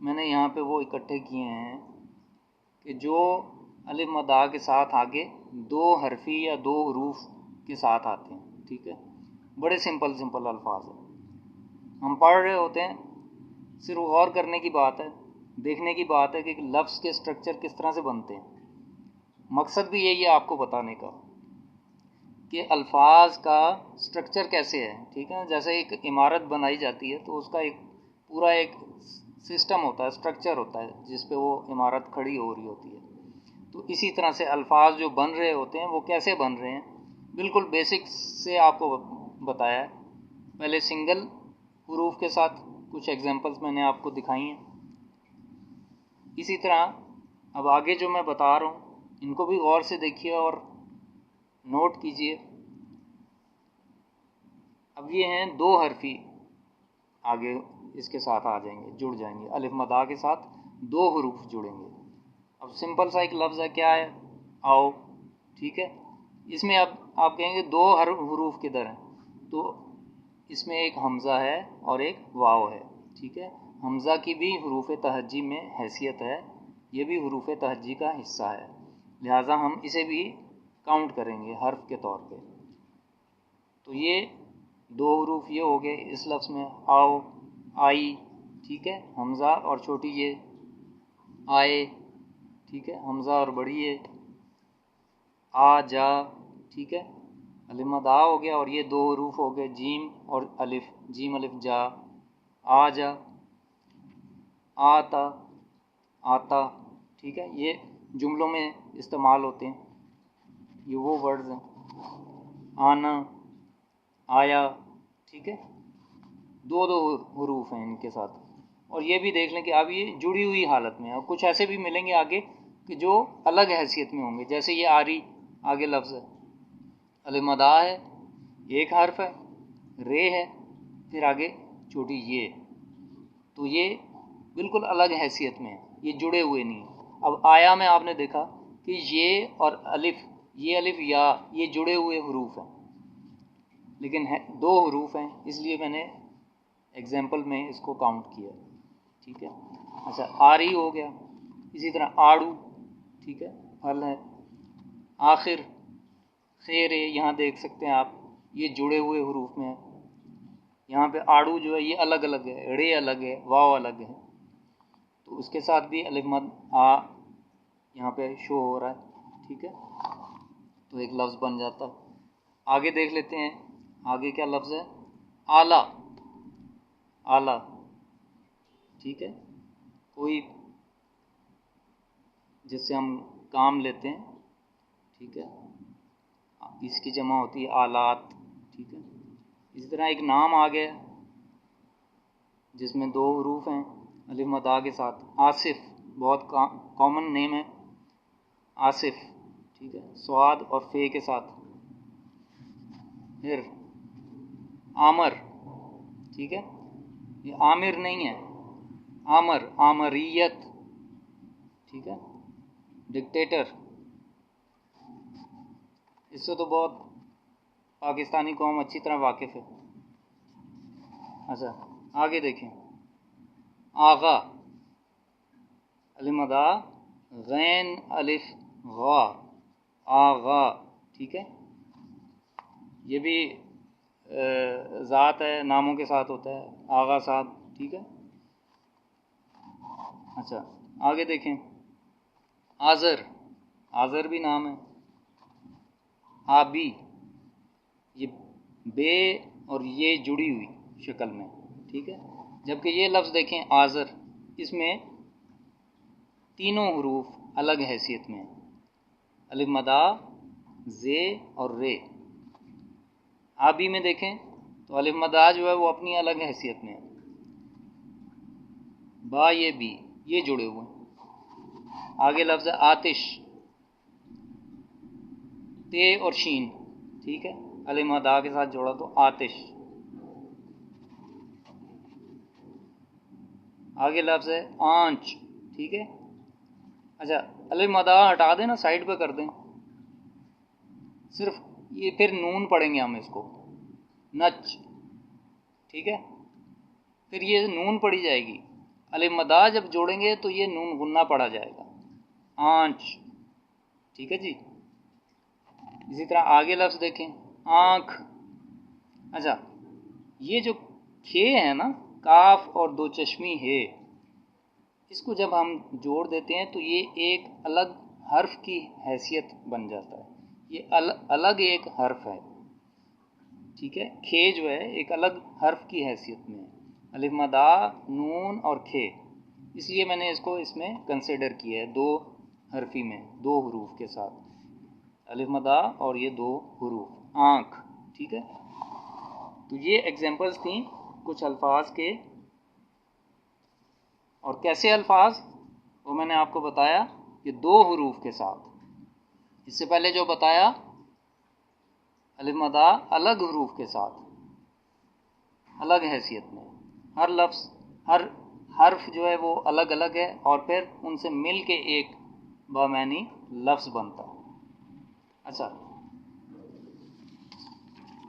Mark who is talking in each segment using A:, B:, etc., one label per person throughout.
A: میں نے یہاں پہ وہ اکٹھے کیے ہیں کہ جو الف مد آ کے ساتھ آگے دو حرفی یا دو حروف کے ساتھ آتے ہیں، ٹھیک ہے، بڑے سمپل الفاظ ہیں، ہم پڑھ رہے ہوتے ہیں، صرف غور کرنے کی بات ہے، دیکھنے کی بات ہے کہ لفظ کے سٹرکچر کس طرح سے بنتے ہیں۔ مقصد بھی یہی ہے آپ کو بتانے کا کہ الفاظ کا سٹرکچر کیسے ہے، ٹھیک ہے، جیسے ایک عمارت بنائی جاتی ہے تو اس کا ایک پورا ایک سسٹم ہوتا ہے، سٹرکچر ہوتا ہے جس پہ وہ عمارت کھڑی ہو رہی ہوتی ہے۔ تو اسی طرح سے الفاظ جو بن رہے ہوتے ہیں وہ کیسے بن رہے ہیں، بالکل بیسک سے آپ کو بتایا ہے۔ پہلے سنگل حروف کے ساتھ کچھ ایگزامپلس میں نے آپ کو دکھائی ہیں۔ اسی طرح اب آگے جو میں بتا رہا ہوں ان کو بھی غور سے دیکھیے اور نوٹ کیجئے۔ اب یہ ہیں دو حرفی، آگے اس کے ساتھ آ جائیں گے، جڑ جائیں گے، الف مد آ کے ساتھ دو حروف جڑیں گے۔ اب سمپل سا ایک لفظ ہے، کیا ہے؟ آؤ، ٹھیک ہے، اس میں اب آپ کہیں گے دو حروف کدھر ہیں، تو اس میں ایک حمزہ ہے اور ایک واو ہے، ٹھیک ہے، حمزہ کی بھی حروف تہجی میں حیثیت ہے، یہ بھی حروف تہجی کا حصہ ہے، لہٰذا ہم اسے بھی کاؤنٹ کریں گے حرف کے طور پہ۔ تو یہ دو حروف یہ ہو گئے اس لفظ میں، آؤ، آئی، ٹھیک ہے، حمزہ اور چھوٹی یہ آئے، ٹھیک ہے، حمزہ اور بڑی یہ آ جا، ٹھیک ہے، الف مد آ ہو گیا، اور یہ دو حروف ہو گئے جیم اور الف، جیم الف جا، آ جا، آتا، آتا، ٹھیک ہے، یہ جملوں میں استعمال ہوتے ہیں، یہ وہ ورڈز ہیں، آنا، آیا، ٹھیک ہے، دو دو حروف ہیں ان کے ساتھ۔ اور یہ بھی دیکھ لیں کہ اب یہ جڑی ہوئی حالت میں ہے، کچھ ایسے بھی ملیں گے آگے کہ جو الگ حیثیت میں ہوں گے، جیسے یہ آری، آگے لفظ ہے، الف مد آ ہے، ایک حرف ہے، رے ہے، پھر آگے چھوٹی یہ، تو یہ بالکل الگ حیثیت میں ہے، یہ جڑے ہوئے نہیں ہیں۔ اب آیا میں آپ نے دیکھا کہ یہ اور الف، یہ الف یا، یہ جڑے ہوئے حروف ہیں، لیکن دو حروف ہیں، اس لیے میں نے ایگزامپل میں اس کو کاؤنٹ کیا، ٹھیک ہے۔ اچھا، آری ہو گیا، اسی طرح آڑو، ٹھیک ہے، پھل ہے، آخر، خیر، یہاں دیکھ سکتے ہیں آپ، یہ جڑے ہوئے حروف میں ہے، یہاں پہ آڑو جو ہے یہ الگ الگ ہے، رے الگ ہے، واو الگ ہے، تو اس کے ساتھ بھی الف مد آ یہاں پہ شو ہو رہا ہے، ٹھیک ہے، تو ایک لفظ بن جاتا ہے۔ آگے دیکھ لیتے ہیں، آگے کیا لفظ ہے؟ آلہ، آلہ، ٹھیک ہے، کوئی جس سے ہم کام لیتے ہیں، ٹھیک ہے، اس کی جمع ہوتی ہے آلات، ٹھیک ہے۔ اسی طرح ایک نام آ گیا جس میں دو حروف ہیں الف مد آ کے ساتھ، آصف، بہت کامن نیم ہے، آصف، ٹھیک ہے، صاد اور فے کے ساتھ۔ پھر عامر، ٹھیک ہے، یہ عامر نہیں ہے، عامر، عامریت، ٹھیک ہے، ڈکٹیٹر، اس سے تو بہت پاکستانی قوم اچھی طرح واقف ہے۔ اچھا، آگے دیکھیں، آغا، الف مد آ، غین الف غا، آغا، ٹھیک ہے، یہ بھی ذات ہے، ناموں کے ساتھ ہوتا ہے، آغا صاحب، ٹھیک ہے۔ اچھا، آگے دیکھیں، آذر، آذر بھی نام ہے، آبی، یہ بے اور یہ جڑی ہوئی شکل میں، ٹھیک ہے، جبکہ یہ لفظ دیکھیں آذر، اس میں تینوں حروف الگ حیثیت میں ہیں، الف مد آ، زے اور رے۔ آبی میں دیکھیں تو الف مد آ جو ہے وہ اپنی الگ حیثیت میں ہے، با، یہ بھی، یہ جڑے ہوئے ہیں۔ آگے لفظ ہے آتش، تے اور شین، ٹھیک ہے، الف مد آ کے ساتھ جوڑا تو آتش۔ آگے لفظ ہے آنچ، ٹھیک ہے، اچھا، الف مد آ ہٹا دیں نا، سائڈ پہ کر دیں، صرف یہ پھر نون پڑھیں گے ہم اس کو، نچ، ٹھیک ہے، پھر یہ نون پڑھی جائے گی، الف مدہ جب جوڑیں گے تو یہ نون غنہ پڑھا جائے گا، آنچ، ٹھیک ہے جی۔ اسی طرح آگے لفظ دیکھیں، آنکھ۔ اچھا، یہ جو کھے ہے نا، کاف اور دو چشمی ہے، اس کو جب ہم جوڑ دیتے ہیں تو یہ ایک الگ حرف کی حیثیت بن جاتا ہے، یہ الگ ایک حرف ہے، ٹھیک ہے۔ کھے جو ہے ایک الگ حرف کی حیثیت میں ہے، الف مدہ نون اور کھے، اس لیے میں نے اس کو اس میں کنسیڈر کیا ہے دو حرفی میں، دو حروف کے ساتھ، الف مدہ اور یہ دو حروف، آنکھ، ٹھیک ہے۔ تو یہ ایگزامپلس تھیں کچھ الفاظ کے، اور کیسے الفاظ وہ میں نے آپ کو بتایا کہ دو حروف کے ساتھ۔ اس سے پہلے جو بتایا الف مدہ الگ حروف کے ساتھ، الگ حیثیت میں، ہر لفظ، ہر حرف جو ہے وہ الگ الگ ہے، اور پھر ان سے مل کے ایک بامعنی لفظ بنتا ہے۔ اچھا،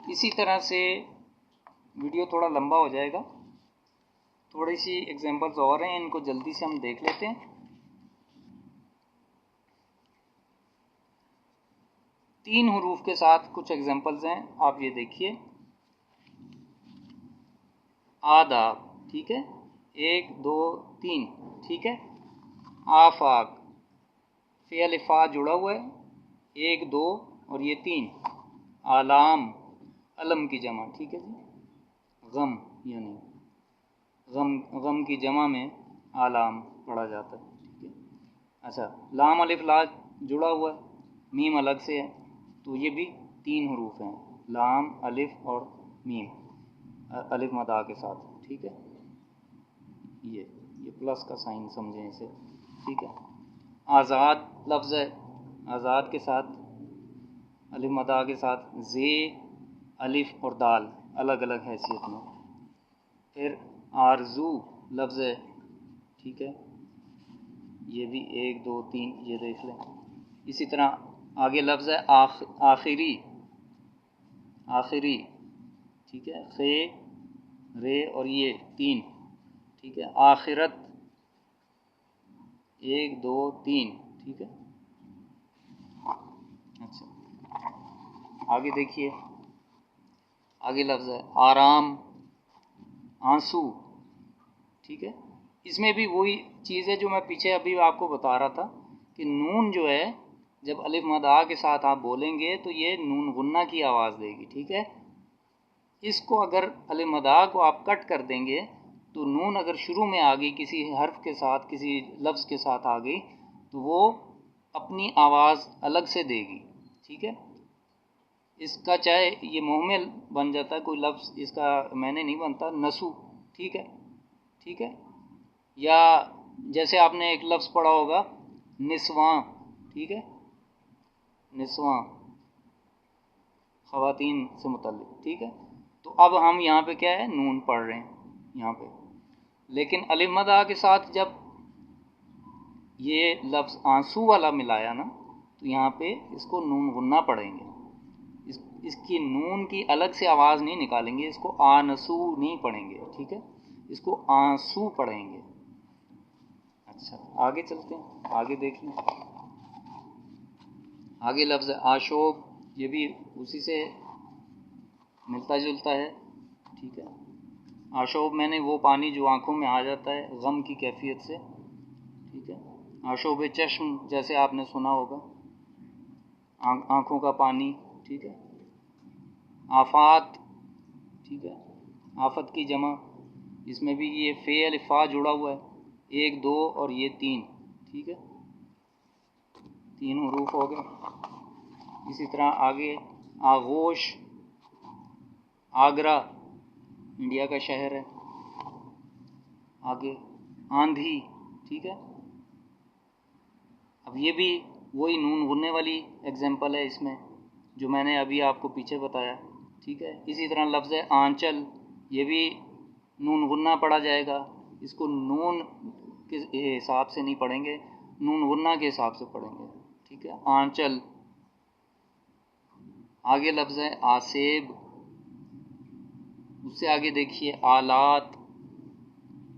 A: اسی طرح سے ویڈیو تھوڑا لمبا ہو جائے گا، تھوڑی سی ایگزامپلس اور ہیں، ان کو جلدی سے ہم دیکھ لیتے ہیں۔ 3 حروف کے ساتھ کچھ ایگزامپلز ہیں، آپ یہ دیکھیے، آداب، ٹھیک ہے، 1 2 3، ٹھیک ہے۔ آفاق، فے الف فا جڑا ہوا ہے، 1 2 اور یہ 3۔ آلام، علم کی جمع، ٹھیک ہے جی، غم، یعنی غم کی جمع میں آلام پڑھا جاتا ہے، ٹھیک ہے۔ اچھا، لام الف لا جڑا ہوا ہے، میم الگ سے ہے، تو یہ بھی 3 حروف ہیں، لام، الف اور میم، الف مدہ کے ساتھ، ٹھیک ہے۔ یہ پلس کا سائن سمجھیں اسے، ٹھیک ہے۔ آزاد لفظ ہے، آزاد کے ساتھ الف مدہ کے ساتھ زے، الف اور دال الگ الگ حیثیت میں۔ پھر آرزو لفظ ہے، ٹھیک ہے، یہ بھی 1 2 3، یہ دیکھ لیں۔ اسی طرح آگے لفظ ہے آخری، آخری، ٹھیک ہے، خے، رے اور یہ 3، ٹھیک ہے۔ آخرت، 1 2 3، ٹھیک ہے۔ اچھا، آگے دیکھیے، آگے لفظ ہے آرام، آنسو، ٹھیک ہے۔ اس میں بھی وہی چیز ہے جو میں پیچھے ابھی آپ کو بتا رہا تھا کہ نون جو ہے جب الف مدہ کے ساتھ آپ بولیں گے تو یہ نون غنہ کی آواز دے گی، ٹھیک ہے۔ اس کو اگر الف مدہ کو آپ کٹ کر دیں گے تو نون اگر شروع میں آ گئی کسی حرف کے ساتھ، کسی لفظ کے ساتھ آ گئی، تو وہ اپنی آواز الگ سے دے گی، ٹھیک ہے۔ اس کا چاہے یہ محمل بن جاتا ہے کوئی لفظ، اس کا معنی نہیں بنتا، نسو، ٹھیک ہے، ٹھیک ہے۔ یا جیسے آپ نے ایک لفظ پڑھا ہوگا نسواں، ٹھیک ہے، نسواں، خواتین سے متعلق، ٹھیک ہے۔ تو اب ہم یہاں پہ کیا ہے، نون پڑھ رہے ہیں یہاں پہ، لیکن الف مدہ کے ساتھ جب یہ لفظ آنسو والا ملایا نا تو یہاں پہ اس کو نون غنہ پڑھیں گے، اس کی نون کی الگ سے آواز نہیں نکالیں گے، اس کو آنسو نہیں پڑھیں گے، ٹھیک ہے، اس کو آنسو پڑھیں گے۔ اچھا، آگے چلتے ہیں، آگے دیکھ لیں، آگے لفظ آشوب، یہ بھی اسی سے ملتا جلتا ہے، ٹھیک ہے۔ آشوب میں نے وہ پانی جو آنکھوں میں آ جاتا ہے غم کی کیفیت سے، ٹھیک ہے۔ آشوب چشم جیسے آپ نے سنا ہوگا، آنکھوں کا پانی، ٹھیک ہے۔ آفات، ٹھیک ہے، آفت کی جمع، اس میں بھی یہ فے الف فا جڑا ہوا ہے، 1 2 اور یہ 3، ٹھیک ہے، 3 حروف ہو گئے۔ اسی طرح آگے آغوش، آگرہ انڈیا کا شہر ہے، آگے آندھی، ٹھیک ہے۔ اب یہ بھی وہی نون غننے والی ایگزامپل ہے اس میں جو میں نے ابھی آپ کو پیچھے بتایا، ٹھیک ہے۔ اسی طرح لفظ ہے آنچل، یہ بھی نون غنہ پڑھا جائے گا، اس کو نون کے حساب سے نہیں پڑھیں گے، نون غنہ کے حساب سے پڑھیں گے، ٹھیک ہے، آنچل۔ آگے لفظ ہے آسیب، اس سے آگے دیکھیے آلات،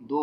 A: 2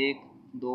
A: 1 2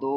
A: 2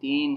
A: 3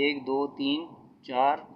A: 1 2 3 4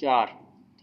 A: 4,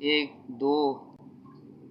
A: 1 2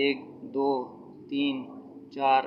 A: 1 2 3 4,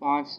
A: 5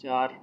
A: 4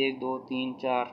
A: 1 2 3 4,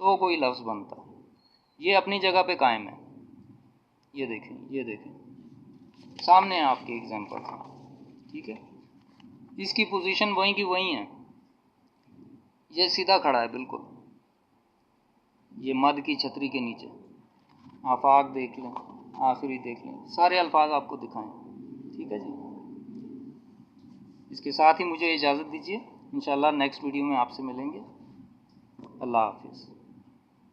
A: تو کوئی لفظ بنتا، یہ اپنی جگہ پہ قائم ہے. یہ دیکھیں، یہ دیکھیں سامنے ہیں آپ کے ایگزامپل. ٹھیک ہے، اس کی پوزیشن وہیں کی وہیں ہے، یہ سیدھا کھڑا ہے بالکل، یہ مد کی چھتری کے نیچے. آفاق دیکھ لیں، آخری دیکھ لیں، سارے الفاظ آپ کو دکھائیں. ٹھیک ہے جی، اس کے ساتھ ہی مجھے اجازت دیجیے، انشاءاللہ نیکسٹ ویڈیو میں آپ سے ملیں گے. اللہ حافظ.